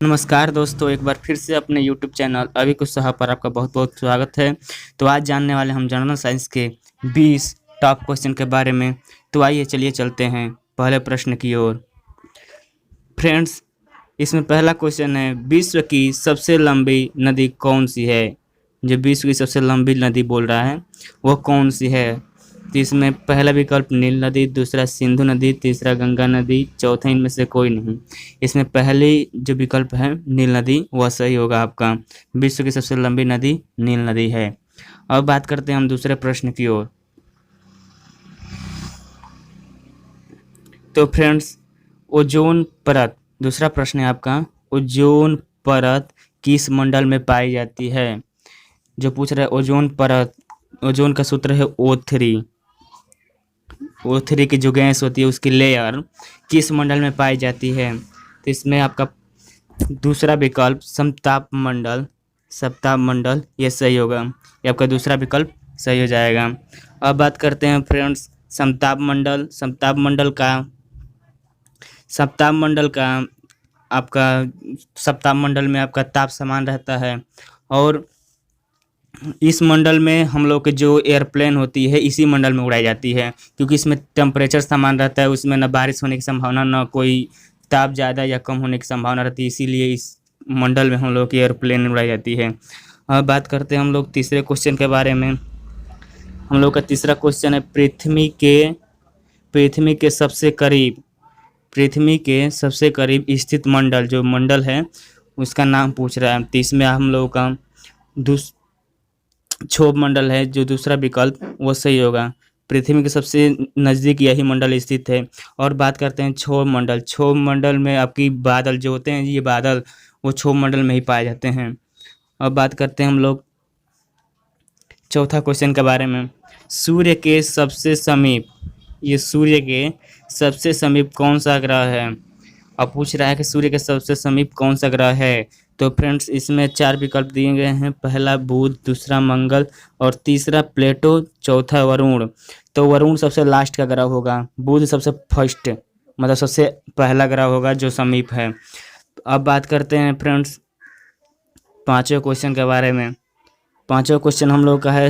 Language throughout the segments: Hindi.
नमस्कार दोस्तों, एक बार फिर से अपने यूट्यूब चैनल अभी कुछ साहब पर आपका बहुत बहुत स्वागत है। तो आज जानने वाले हम जनरल साइंस के 20 टॉप क्वेश्चन के बारे में। तो आइए चलिए चलते हैं पहले प्रश्न की ओर। फ्रेंड्स, इसमें पहला क्वेश्चन है, विश्व की सबसे लंबी नदी कौन सी है। जो विश्व की सबसे लंबी नदी बोल रहा है वो कौन सी है। तो इसमें पहला विकल्प नील नदी, दूसरा सिंधु नदी, तीसरा गंगा नदी, चौथा इनमें से कोई नहीं। इसमें पहली जो विकल्प है नील नदी वह सही होगा आपका। विश्व की सबसे लंबी नदी नील नदी है। अब बात करते हैं हम दूसरे प्रश्न की ओर। तो फ्रेंड्स, ओजोन परत, दूसरा प्रश्न है आपका, ओजोन परत किस मंडल में पाई जाती है। जो पूछ रहा है ओजोन परत, ओजोन का सूत्र है O3। O3 की जो गैस होती है उसकी लेयर किस मंडल में पाई जाती है। तो इसमें आपका दूसरा विकल्प समताप मंडल, सप्ताप मंडल, ये सही होगा। ये आपका दूसरा विकल्प सही हो जाएगा। अब बात करते हैं फ्रेंड्स समताप मंडल। सप्ताप मंडल का आपका सप्ताप मंडल में आपका ताप समान रहता है और इस मंडल में हम लोग के जो एयरप्लेन होती है इसी मंडल में उड़ाई जाती है, क्योंकि इसमें टेम्परेचर समान रहता है, उसमें न बारिश होने की संभावना न कोई ताप ज़्यादा या कम होने की संभावना रहती है, इसीलिए इस मंडल में हम लोग की एयरप्लेन उड़ाई जाती है। अब बात करते हैं हम लोग तीसरे क्वेश्चन के बारे में। हम लोग का तीसरा क्वेश्चन है, पृथ्वी के सबसे करीब स्थित मंडल, जो मंडल है उसका नाम पूछ रहा है। तो इसमें हम लोगों का क्षोभ मंडल है, जो दूसरा विकल्प वो सही होगा। पृथ्वी के सबसे नज़दीक यही मंडल स्थित है। और बात करते हैं क्षोभ मंडल। क्षोभ मंडल में आपकी बादल जो होते हैं, ये बादल वो क्षोभ मंडल में ही पाए जाते हैं। अब बात करते हैं हम लोग चौथा क्वेश्चन के बारे में। सूर्य के सबसे समीप कौन सा ग्रह है। अब पूछ रहा है कि सूर्य के सबसे समीप कौन सा ग्रह है। तो फ्रेंड्स, इसमें 4 विकल्प दिए गए हैं। पहला बुध, दूसरा मंगल और तीसरा प्लेटो, चौथा वरुण। तो वरुण सबसे लास्ट का ग्रह होगा, बुध सबसे फर्स्ट मतलब सबसे पहला ग्रह होगा जो समीप है। अब बात करते हैं फ्रेंड्स पांचवें क्वेश्चन के बारे में। पांचवा क्वेश्चन हम लोग का है,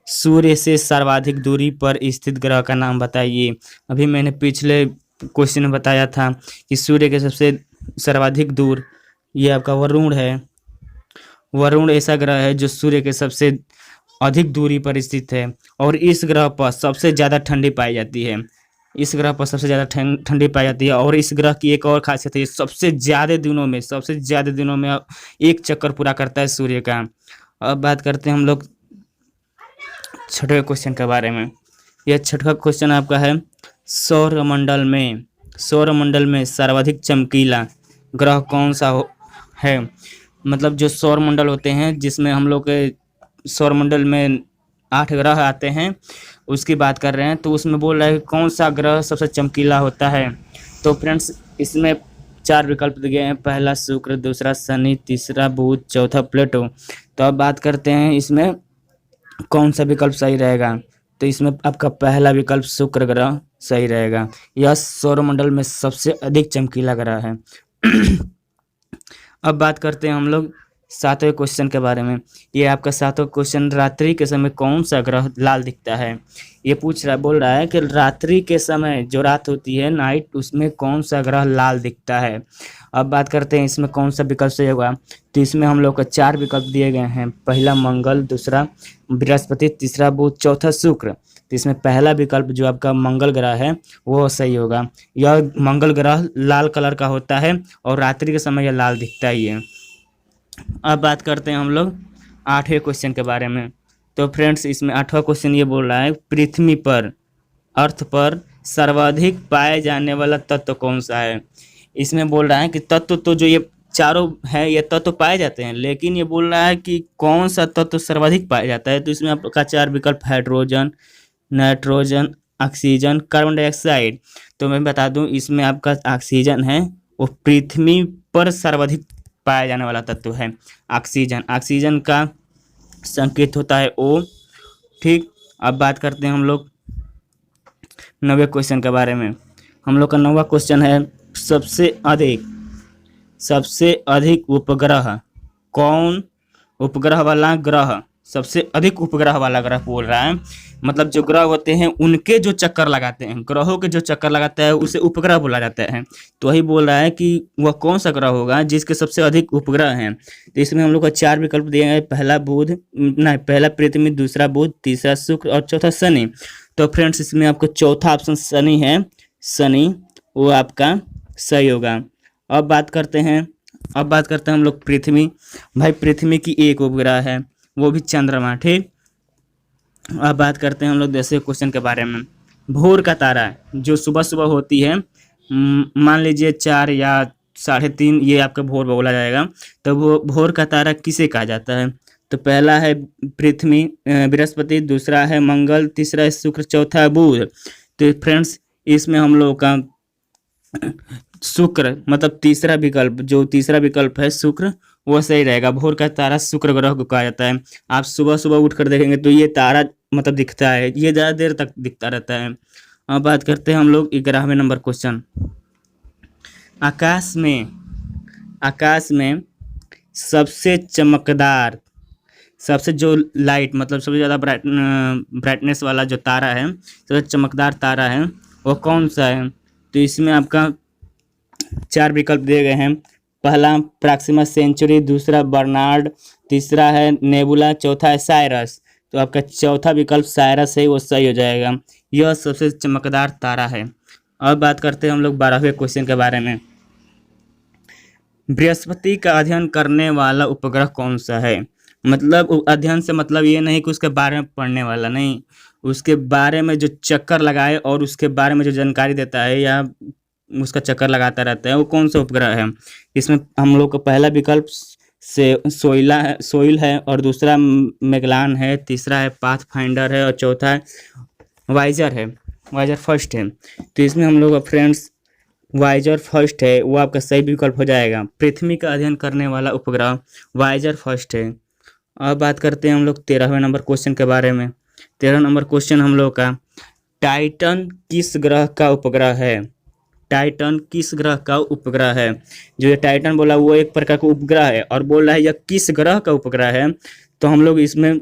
सूर्य से सर्वाधिक दूरी पर स्थित ग्रह का नाम बताइए। अभी मैंने पिछले क्वेश्चन में बताया था कि सूर्य के सबसे सर्वाधिक दूर ये आपका वरुण है। वरुण ऐसा ग्रह है जो सूर्य के सबसे अधिक दूरी पर स्थित है और इस ग्रह पर सबसे ज़्यादा ठंडी पाई जाती है। और इस ग्रह की एक और खासियत है, सबसे ज़्यादा दिनों में एक चक्कर पूरा करता है सूर्य का। अब बात करते हैं हम लोग छठवें क्वेश्चन के बारे में। यह छठवां क्वेश्चन आपका है, सौरमंडल में सर्वाधिक चमकीला ग्रह कौन सा है। मतलब जो सौरमंडल होते हैं जिसमें हम लोग के सौरमंडल में 8 ग्रह आते हैं उसकी बात कर रहे हैं। तो उसमें बोल रहा है कि कौन सा ग्रह सबसे चमकीला होता है। तो फ्रेंड्स, इसमें 4 विकल्प दिए गए हैं। पहला शुक्र, दूसरा शनि, तीसरा बुध, चौथा प्लूटो। तो अब बात करते हैं इसमें कौन सा विकल्प सही रहेगा। तो इसमें आपका पहला विकल्प शुक्र ग्रह सही रहेगा। यह सौरमंडल में सबसे अधिक चमकीला ग्रह है। अब बात करते हैं हम लोग 7वें क्वेश्चन के बारे में। ये आपका 7वां क्वेश्चन, रात्रि के समय कौन सा ग्रह लाल दिखता है। ये बोल रहा है कि रात्रि के समय जो रात होती है, नाइट, उसमें कौन सा ग्रह लाल दिखता है। अब बात करते हैं इसमें कौन सा विकल्प सही होगा। तो इसमें हम लोग को 4 विकल्प दिए गए हैं। पहला मंगल, दूसरा बृहस्पति, तीसरा बुध, चौथा शुक्र। तो इसमें पहला विकल्प जो आपका मंगल ग्रह है वो सही होगा। यह मंगल ग्रह लाल कलर का होता है और रात्रि के समय यह लाल दिखता ही है। अब बात करते हैं हम लोग 8वें क्वेश्चन के बारे में। तो फ्रेंड्स, इसमें 8वां क्वेश्चन ये बोल रहा है, पृथ्वी पर, अर्थ पर सर्वाधिक पाए जाने वाला तत्व कौन सा है। इसमें बोल रहा है कि तत्व तो जो ये चारों है ये तत्व पाए जाते हैं, लेकिन ये बोल रहा है कि कौन सा तत्व सर्वाधिक पाया जाता है। तो इसमें आपका 4 विकल्प, hydrogen, nitrogen, oxygen, carbon dioxide. तो मैं बता दूं, इसमें आपका ऑक्सीजन है वो पृथ्वी पर सर्वाधिक पाया जाने वाला तत्व है। ऑक्सीजन का संकेत होता है O। ठीक। अब बात करते हैं हम लोग 9वें क्वेश्चन के बारे में। हम लोग का 9वां क्वेश्चन है, सबसे अधिक सबसे अधिक उपग्रह कौन उपग्रह वाला ग्रह सबसे अधिक उपग्रह वाला ग्रह बोल रहा है। मतलब जो ग्रह होते हैं उनके जो चक्कर लगाते हैं, ग्रहों के जो चक्कर लगाता है उसे उपग्रह बोला जाता है। तो वही बोल रहा है कि वह कौन सा ग्रह होगा जिसके सबसे अधिक उपग्रह हैं। तो इसमें हम लोग को 4 विकल्प दिए गए, पहला बुध नहीं पहला पृथ्वी, दूसरा बुध, तीसरा शुक्र और चौथा शनि। तो फ्रेंड्स इसमें आपको चौथा ऑप्शन शनि है, शनि वो आपका सही होगा। अब बात करते हैं हम लोग पृथ्वी। भाई पृथ्वी की एक उपग्रह है, वो भी चंद्रमा, ठीक। अब बात करते हैं हम लोग जैसे क्वेश्चन के बारे में। भोर का तारा जो सुबह सुबह होती है, मान लीजिए 4 या 3:30 ये आपका भोर बोला जाएगा। तो वो भोर का तारा किसे कहा जाता है? तो पहला है पृथ्वी बृहस्पति, दूसरा है मंगल, तीसरा है शुक्र, चौथा है बुध। तो फ्रेंड्स इसमें हम लोगों का शुक्र मतलब तीसरा विकल्प है शुक्र, वो सही रहेगा। भोर का तारा शुक्र ग्रह को कहा जाता है। आप सुबह सुबह उठकर देखेंगे तो ये तारा मतलब दिखता है, ये ज़्यादा देर तक दिखता रहता है। अब बात करते हैं हम लोग 11वें नंबर क्वेश्चन। आकाश में सबसे चमकदार, सबसे जो लाइट मतलब सबसे ज़्यादा ब्राइटनेस वाला जो तारा है, सबसे चमकदार तारा है, वो कौन सा है? तो इसमें आपका 4 विकल्प दिए गए हैं। पहला प्रॉक्सिमा सेंचुरी, दूसरा बर्नार्ड, तीसरा है नेबुला, चौथा है साइरस। तो आपका चौथा विकल्प साइरस है, वो सही हो जाएगा। यह सबसे चमकदार तारा है। अब बात करते हैं हम लोग 12वें क्वेश्चन के बारे में। बृहस्पति का अध्ययन करने वाला उपग्रह कौन सा है? मतलब अध्ययन से मतलब ये नहीं कि उसके बारे में पढ़ने वाला, नहीं, उसके बारे में जो चक्कर लगाए और उसके बारे में जो जानकारी देता है या उसका चक्कर लगाता रहता है, वो कौन सा उपग्रह है? इसमें हम लोग का पहला विकल्प से सोइल है और दूसरा मैगेलन है, तीसरा है पाथफाइंडर है और चौथा है वाइजर फर्स्ट है। तो इसमें हम लोग का फ्रेंड्स वाइजर फर्स्ट है, वो आपका सही विकल्प हो जाएगा। पृथ्वी का अध्ययन करने वाला उपग्रह वाइजर फर्स्ट है। अब बात करते हैं हम लोग 13वें नंबर क्वेश्चन के बारे में। 13 नंबर क्वेश्चन हम लोग का, टाइटन किस ग्रह का उपग्रह है? टाइटन किस ग्रह का उपग्रह है? जो ये टाइटन बोला वो एक प्रकार का उपग्रह है और बोल रहा है यह किस ग्रह का उपग्रह है। तो हम लोग इसमें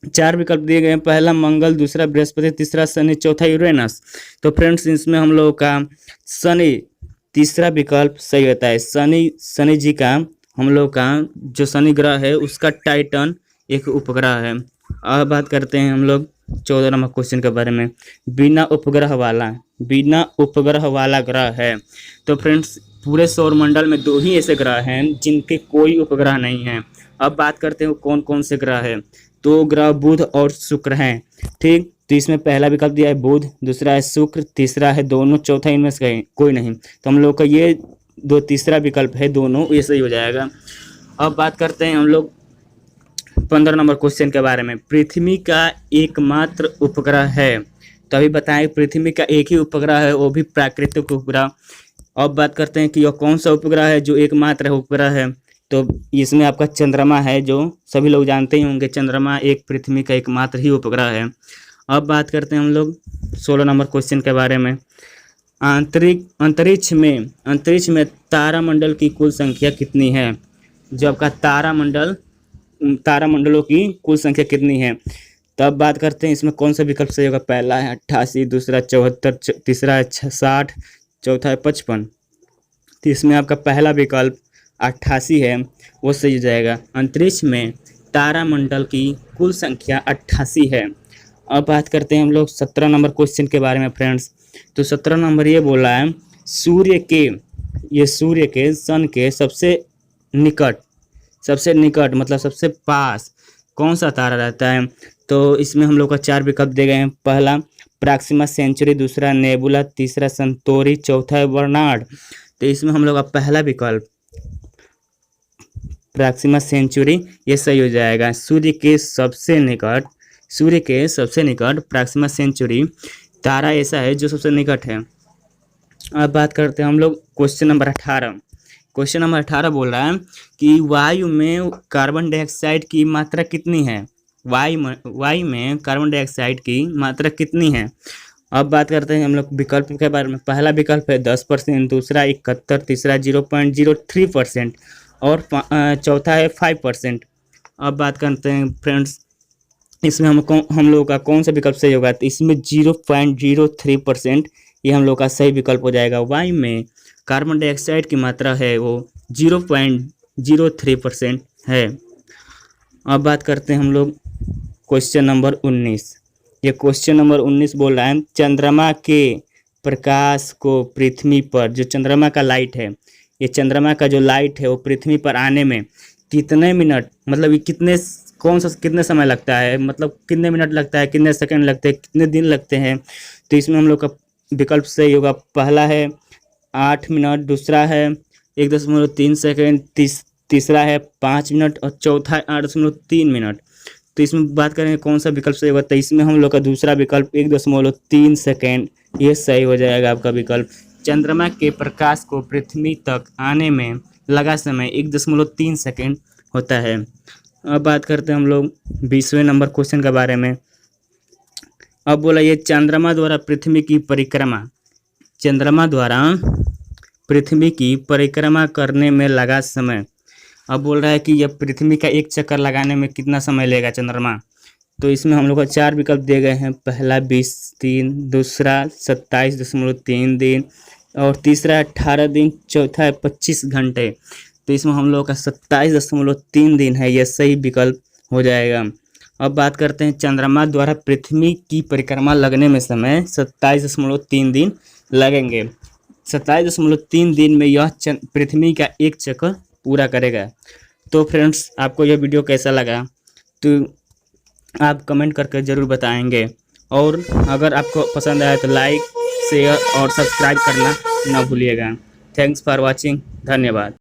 4 विकल्प दिए गए हैं। पहला मंगल, दूसरा बृहस्पति, तीसरा शनि, चौथा यूरेनस। तो फ्रेंड्स इसमें हम लोग का शनि तीसरा विकल्प सही होता है। शनि जी का हम लोग का जो शनि ग्रह है उसका टाइटन एक उपग्रह है। अब बात करते हैं हम लोग 14 नंबर क्वेश्चन के बारे में। बिना उपग्रह वाला ग्रह है। तो फ्रेंड्स पूरे सौरमंडल में 2 ही ऐसे ग्रह हैं जिनके कोई उपग्रह नहीं है। अब बात करते हैं कौन कौन से ग्रह है। 2 ग्रह बुध और शुक्र हैं, ठीक। तो इसमें पहला विकल्प दिया है बुध, दूसरा है शुक्र, तीसरा है दोनों, चौथा इनमें से कोई नहीं। तो हम लोग का ये तीसरा विकल्प है दोनों, ये सही हो जाएगा। अब बात करते हैं हम लोग 15 नंबर क्वेश्चन के बारे में। पृथ्वी का एकमात्र उपग्रह है। तो अभी बताएं पृथ्वी का एक ही उपग्रह है, वो भी प्राकृतिक उपग्रह। अब बात करते हैं कि यह कौन सा उपग्रह है जो एकमात्र उपग्रह है। तो इसमें आपका चंद्रमा है, जो सभी लोग जानते ही होंगे। चंद्रमा एक पृथ्वी का एकमात्र ही उपग्रह है। अब बात करते हैं हम लोग 16 नंबर क्वेश्चन के बारे में। अंतरिक्ष में तारामंडल की कुल संख्या कितनी है? जो आपका तारामंडलों की कुल संख्या कितनी है? तब बात करते हैं इसमें कौन सा विकल्प सही होगा। पहला है 88, दूसरा 74, तीसरा है 60, चौथा है 55। तो इसमें आपका पहला विकल्प 88 है, वो सही हो जाएगा। अंतरिक्ष में तारामंडल की कुल संख्या 88 है। अब बात करते हैं हम लोग 17 नंबर क्वेश्चन के बारे में फ्रेंड्स। तो 17 नंबर ये बोला है सूर्य के सन के सबसे निकट मतलब सबसे पास कौन सा तारा रहता है। तो इसमें हम लोग का 4 विकल्प दिए गए हैं। पहला प्रॉक्सिमा सेंचुरी, दूसरा नेबुला, तीसरा संतोरी, चौथा है बर्नार्ड। तो इसमें हम लोग का पहला विकल्प प्रॉक्सिमा सेंचुरी ये सही हो जाएगा। सूर्य के सबसे निकट प्रॉक्सिमा सेंचुरी तारा ऐसा है जो सबसे निकट है। अब बात करते हैं हम लोग क्वेश्चन नंबर 18। क्वेश्चन नंबर 18 बोल रहा है कि वायु में कार्बन डाइऑक्साइड की मात्रा कितनी है? वायु में कार्बन डाइऑक्साइड की मात्रा कितनी है? अब बात करते हैं हम लोग विकल्प के बारे में। पहला विकल्प है 10%, दूसरा 71, तीसरा 0.03% और चौथा है 5%। अब बात करते हैं फ्रेंड्स, इसमें हम लोगों का कौन सा विकल्प सही होगा। तो इसमें 0.03% ये हम लोग का सही विकल्प हो जाएगा। वायु में कार्बन डाइऑक्साइड की मात्रा है वो 0.03% है। अब बात करते हैं हम लोग क्वेश्चन नंबर 19। ये क्वेश्चन नंबर 19 बोल रहा है चंद्रमा के प्रकाश को पृथ्वी पर, जो चंद्रमा का लाइट है, ये चंद्रमा का जो लाइट है वो पृथ्वी पर आने में कितने मिनट, मतलब ये कितने समय लगता है, मतलब कितने मिनट लगता है, कितने सेकंड लगते हैं, कितने दिन लगते हैं। तो इसमें हम लोग का विकल्प सही होगा। पहला है 8 मिनट, दूसरा है 1.3 सेकेंड, तीसरा है 5 मिनट और चौथा है 8.3 मिनट। तो इसमें बात करें कौन सा विकल्प सही होगा, तो इसमें हम लोग का दूसरा विकल्प 1.3 सेकेंड ये सही हो जाएगा आपका विकल्प। चंद्रमा के प्रकाश को पृथ्वी तक आने में लगा समय 1.3 सेकेंड होता है। अब बात करते हैं हम लोग 20वें नंबर क्वेश्चन के बारे में। अब बोला ये चंद्रमा द्वारा पृथ्वी की परिक्रमा करने में लगा समय। अब बोल रहा है कि यह पृथ्वी का एक चक्कर लगाने में कितना समय लेगा चंद्रमा। तो इसमें हम लोग को 4 विकल्प दिए गए हैं। पहला 20 दिन, दूसरा 27.3 दिन और तीसरा 18 दिन, चौथा है 25 घंटे। तो इसमें हम लोग का 27.3 दिन है, यह सही विकल्प हो जाएगा। अब बात करते हैं चंद्रमा द्वारा पृथ्वी की परिक्रमा लगने में समय 27.3 दिन लगेंगे। 27.3 दिन में यह पृथ्वी का एक चक्कर पूरा करेगा। तो फ्रेंड्स, आपको यह वीडियो कैसा लगा तो आप कमेंट करके ज़रूर बताएंगे, और अगर आपको पसंद आया तो लाइक, शेयर और सब्सक्राइब करना ना भूलिएगा। Thanks for watching. धन्यवाद।